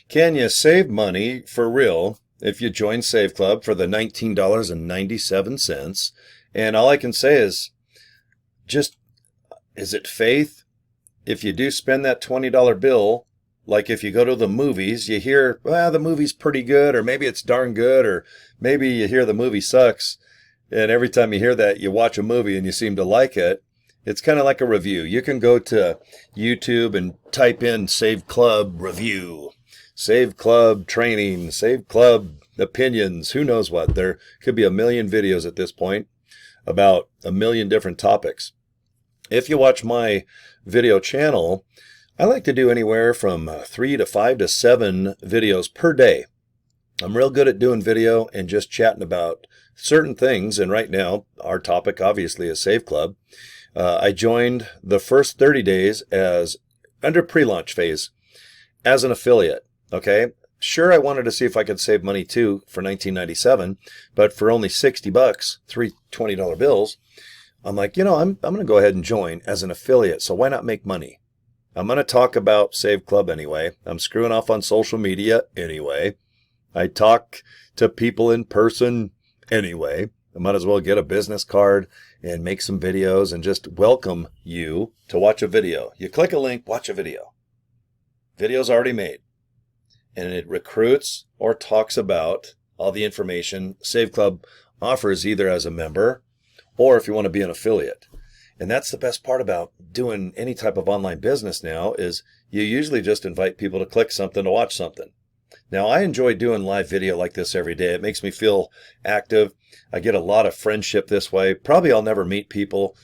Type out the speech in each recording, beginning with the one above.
Can you save money for real if you join Save Club for the $19.97? And all I can say is just, is it faith? If you do spend that $20 bill, like if you go to the movies, you hear, well, the movie's pretty good, or maybe it's darn good, or maybe you hear the movie sucks. And every time you hear that, you watch a movie and you seem to like it. It's kind of like a review. You can go to YouTube and type in Save Club review, Save Club training, Save Club opinions, who knows what. There could be a million videos at this point about a million different topics. If you watch my video channel, I like to do anywhere from 3 to 5 to 7 videos per day. I'm real good at doing video and just chatting about certain things. And right now, our topic obviously is Save Club. I joined the first 30 days as under pre-launch phase as an affiliate. Okay. Sure, I wanted to see if I could save money too for $19.97, but for only $60, three $20 bills, I'm like, I'm going to go ahead and join as an affiliate. So why not make money? I'm going to talk about Save Club anyway. I'm screwing off on social media anyway. I talk to people in person anyway. I might as well get a business card and make some videos and just welcome you to watch a video. You click a link, watch a video. Video's already made. And it recruits or talks about all the information Save Club offers either as a member or if you want to be an affiliate. And that's the best part about doing any type of online business now is you usually just invite people to click something to watch something. Now, I enjoy doing live video like this every day. It makes me feel active. I get a lot of friendship this way. Probably I'll never meet people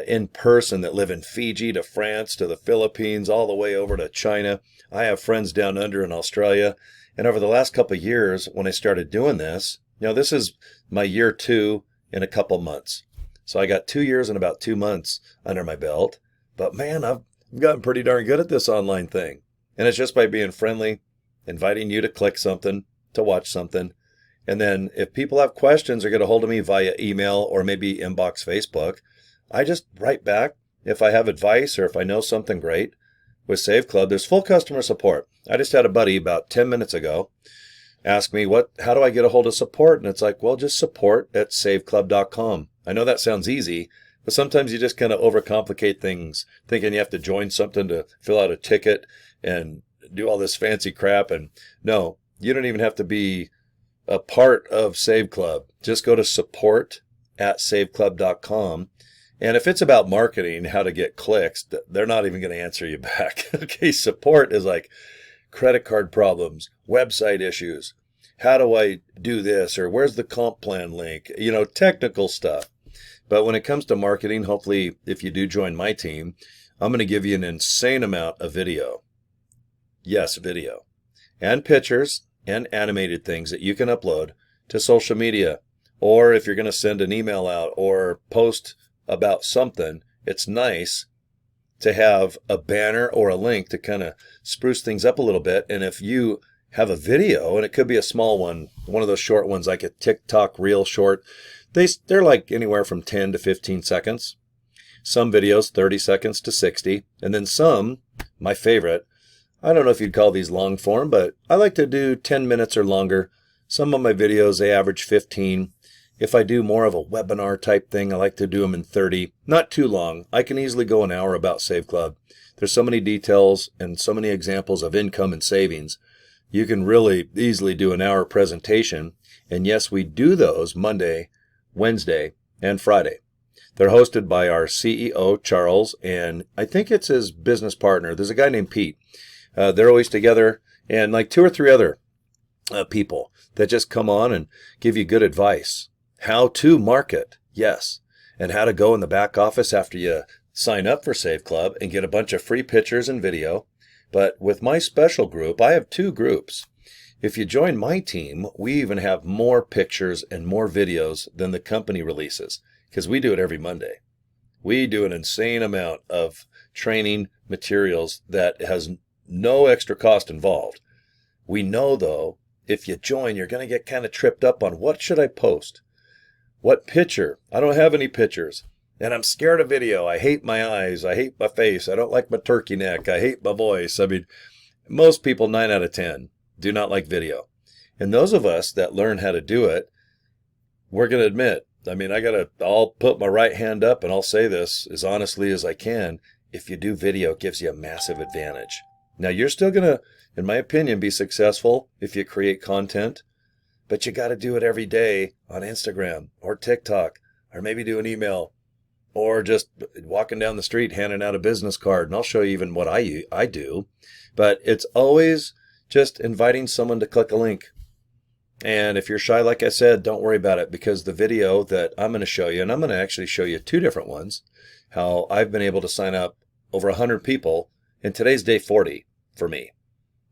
in person that live in Fiji to France to the Philippines, all the way over to China. I have friends down under in Australia. And over the last couple of years, when I started doing this, this is my year 2 in a couple months. So I got 2 years and about 2 months under my belt. But man, I've gotten pretty darn good at this online thing. And it's just by being friendly, inviting you to click something, to watch something. And then if people have questions or get a hold of me via email or maybe inbox Facebook, I just write back if I have advice or if I know something great. With Save Club, there's full customer support. I just had a buddy about 10 minutes ago ask me, how do I get a hold of support? And it's like, well, just support@saveclub.com. I know that sounds easy, but sometimes you just kind of overcomplicate things, thinking you have to join something to fill out a ticket and do all this fancy crap. And no, you don't even have to be a part of Save Club. Just go to support@saveclub.com. And if it's about marketing, how to get clicks, they're not even going to answer you back. Okay, support is like credit card problems, website issues. How do I do this? Or where's the comp plan link? Technical stuff. But when it comes to marketing, hopefully, if you do join my team, I'm going to give you an insane amount of video. Yes, video. And pictures and animated things that you can upload to social media. Or if you're going to send an email out or post about something, it's nice to have a banner or a link to kind of spruce things up a little bit. And if you have a video, and it could be a small one of those short ones like a TikTok reel short, they're like anywhere from 10 to 15 seconds. Some videos 30 seconds to 60, and then some, my favorite, I don't know if you'd call these long form, but I like to do 10 minutes or longer. Some of my videos, they average 15. If I do more of a webinar type thing, I like to do them in 30. Not too long. I can easily go an hour about Save Club. There's so many details and so many examples of income and savings. You can really easily do an hour presentation. And yes, we do those Monday, Wednesday, and Friday. They're hosted by our CEO, Charles, and I think it's his business partner. There's a guy named Pete. They're always together, and like 2 or 3 other people that just come on and give you good advice. How to market, yes, and how to go in the back office after you sign up for Save Club and get a bunch of free pictures and video. But with my special group, I have 2 groups. If you join my team, we even have more pictures and more videos than the company releases because we do it every Monday. We do an insane amount of training materials that has no extra cost involved. We know, though, if you join, you're going to get kind of tripped up on what should I post? What picture? I don't have any pictures. And I'm scared of video. I hate my eyes. I hate my face. I don't like my turkey neck. I hate my voice. I mean, Most people, 9 out of 10, do not like video. And those of us that learn how to do it, we're going to admit, I mean, I'll put my right hand up and I'll say this as honestly as I can. If you do video, it gives you a massive advantage. Now, you're still going to, in my opinion, be successful if you create content, but you got to do it every day on Instagram or TikTok, or maybe do an email, or just walking down the street handing out a business card. And I'll show you even what I do. But it's always just inviting someone to click a link. And if you're shy, like I said, don't worry about it, because the video that I'm going to show you, and I'm going to actually show you 2 different ones, how I've been able to sign up over 100 people, and today's day 40 for me.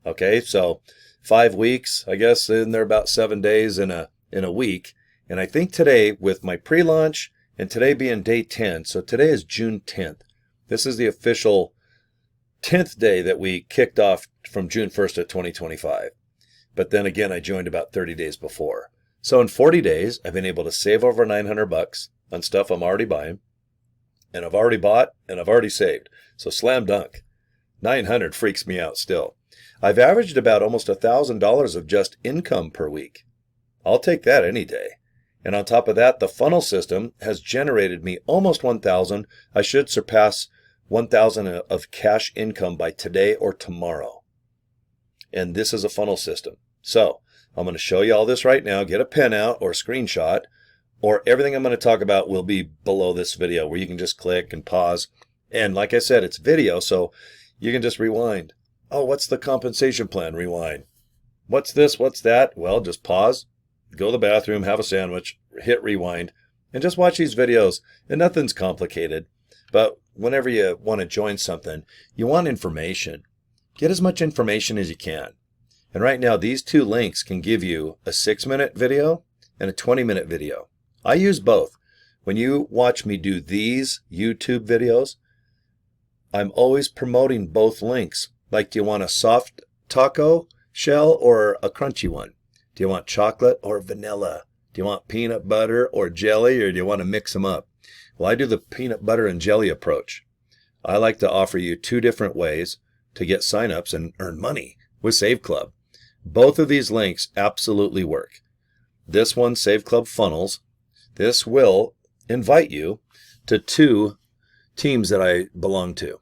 Okay, so 5 weeks, I guess, and they're about 7 days in a week. And I think today, with my pre-launch, and today being day 10, so today is June 10th. This is the official 10th day that we kicked off from June 1st of 2025. But then again, I joined about 30 days before. So in 40 days, I've been able to save over $900 on stuff I'm already buying. And I've already bought and I've already saved. So slam dunk. 900 freaks me out still. I've averaged about almost $1,000 of just income per week. I'll take that any day. And on top of that, the funnel system has generated me almost 1,000. I should surpass 1,000 of cash income by today or tomorrow. And this is a funnel system. So I'm going to show you all this right now. Get a pen out or a screenshot, or everything I'm going to talk about will be below this video, where you can just click and pause. And like I said, it's video, so you can just rewind. Oh, what's the compensation plan? Rewind. What's this? What's that? Well, just pause, go to the bathroom, have a sandwich, hit rewind, and just watch these videos. And nothing's complicated. But whenever you want to join something, you want information. Get as much information as you can. And right now, these 2 links can give you a 6-minute video and a 20-minute video. I use both. When you watch me do these YouTube videos, I'm always promoting both links. Like, do you want a soft taco shell or a crunchy one? Do you want chocolate or vanilla? Do you want peanut butter or jelly, or do you want to mix them up? Well, I do the peanut butter and jelly approach. I like to offer you 2 different ways to get signups and earn money with Save Club. Both of these links absolutely work. This one, Save Club Funnels, this will invite you to 2 teams that I belong to.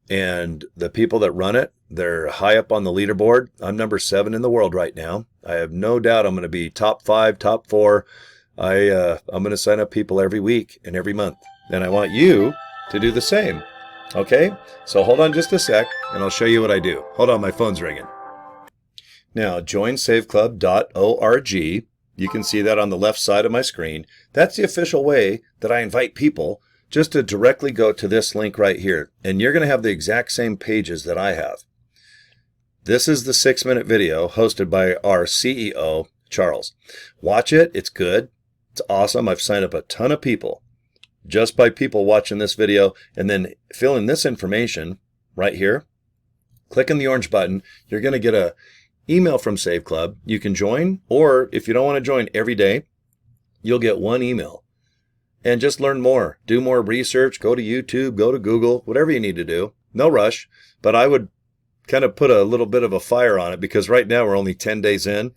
And the people that run it, they're high up on the leaderboard. I'm number 7 in the world right now. I have no doubt I'm going to be top 5, top 4. I'm going to sign up people every week and every month. And I want you to do the same. Okay, so hold on just a sec, and I'll show you what I do. Hold on, my phone's ringing. Now, joinsaveclub.org. You can see that on the left side of my screen. That's the official way that I invite people just to directly go to this link right here. And you're going to have the exact same pages that I have. This is the 6-minute video hosted by our CEO, Charles. Watch it. It's good. It's awesome. I've signed up a ton of people just by people watching this video and then filling this information right here. Clicking the orange button, you're going to get an email from Save Club. You can join, or if you don't want to join every day, you'll get 1 email. And just learn more. Do more research. Go to YouTube, go to Google, whatever you need to do. No rush, but I would kind of put a little bit of a fire on it, because right now we're only 10 days in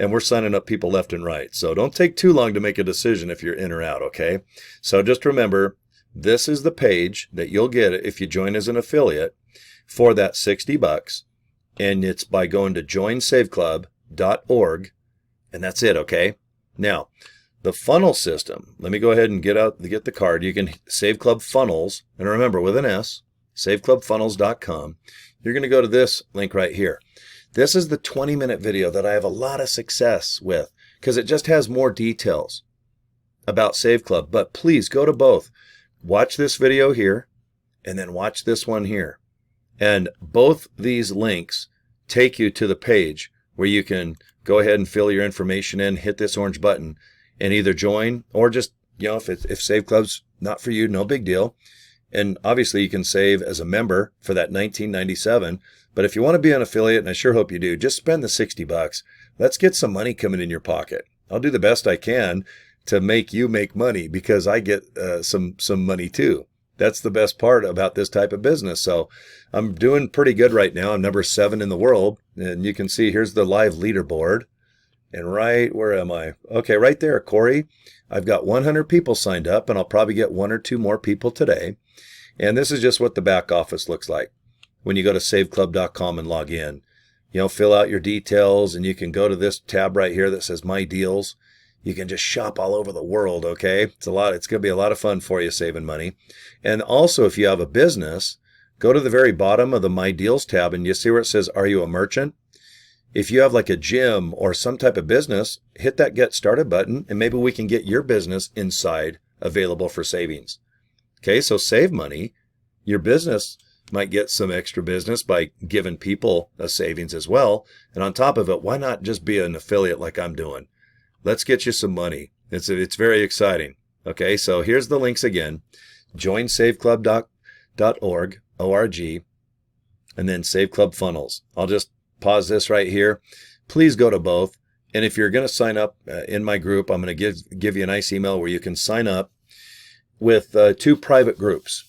and we're signing up people left and right. So don't take too long to make a decision if you're in or out, okay? So just remember, this is the page that you'll get if you join as an affiliate for that $60. And it's by going to joinsaveclub.org, and that's it, okay? Now, the funnel system, let me go ahead and get the card. You can Save Club Funnels, and remember, with an S, saveclubfunnels.com. You're going to go to this link right here. This is the 20-minute video that I have a lot of success with, because it just has more details about Save Club. But please go to both. Watch this video here, and then watch this one here. And both these links take you to the page where you can go ahead and fill your information in, hit this orange button, and either join, or just, if Save Club's not for you, no big deal. And obviously you can save as a member for that $19.97. But if you want to be an affiliate, and I sure hope you do, just spend the $60. Let's get some money coming in your pocket. I'll do the best I can to make you make money, because I get some money too. That's the best part about this type of business. So I'm doing pretty good right now. I'm number 7 in the world. And you can see here's the live leaderboard. And right, where am I? Okay, right there, Cory. I've got 100 people signed up, and I'll probably get 1 or 2 more people today. And this is just what the back office looks like when you go to saveclub.com and log in. Fill out your details, and you can go to this tab right here that says My Deals. You can just shop all over the world, okay? It's going to be a lot of fun for you saving money. And also, if you have a business, go to the very bottom of the My Deals tab, and you see where it says, Are you a merchant? If you have like a gym or some type of business, hit that Get Started button, and maybe we can get your business inside available for savings. Okay, so save money. Your business might get some extra business by giving people a savings as well. And on top of it, why not just be an affiliate like I'm doing? Let's get you some money. It's very exciting. Okay, so here's the links again. joinsaveclub.org, O-R-G, and then Save Club Funnels. I'll just pause this right here. Please go to both. And if you're going to sign up in my group, I'm going to give you a nice email where you can sign up with 2 private groups.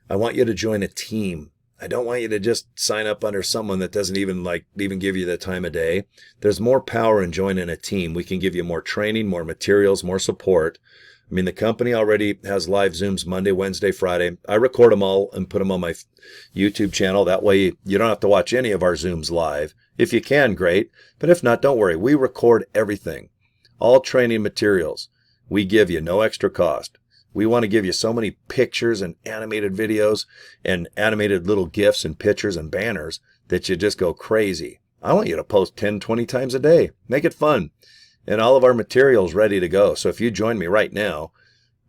I want you to join a team. I don't want you to just sign up under someone that doesn't even give you the time of day. There's more power in joining a team. We can give you more training, more materials, more support. I mean, the company already has live Zooms Monday, Wednesday, Friday. I record them all and put them on my YouTube channel. That way you don't have to watch any of our Zooms live. If you can, great. But if not, don't worry. We record everything. All training materials we give you, no extra cost. We want to give you so many pictures and animated videos and animated little GIFs and pictures and banners that you just go crazy. I want you to post 10, 20 times a day. Make it fun. And all of our materials ready to go. So if you join me right now,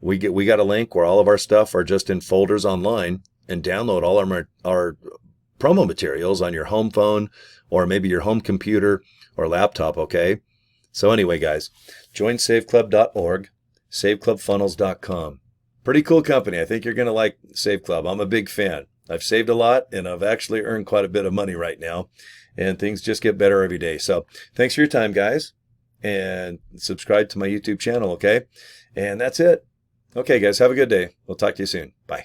we got a link where all of our stuff are just in folders online, and download all our promo materials on your home phone or maybe your home computer or laptop, okay? So anyway, guys, join saveclub.org. saveclubfunnels.com. Pretty cool company. I think you're going to like Save Club. I'm a big fan. I've saved a lot, and I've actually earned quite a bit of money right now, and things just get better every day. So thanks for your time, guys, and subscribe to my YouTube channel, okay? And that's it. Okay, guys, have a good day. We'll talk to you soon. Bye.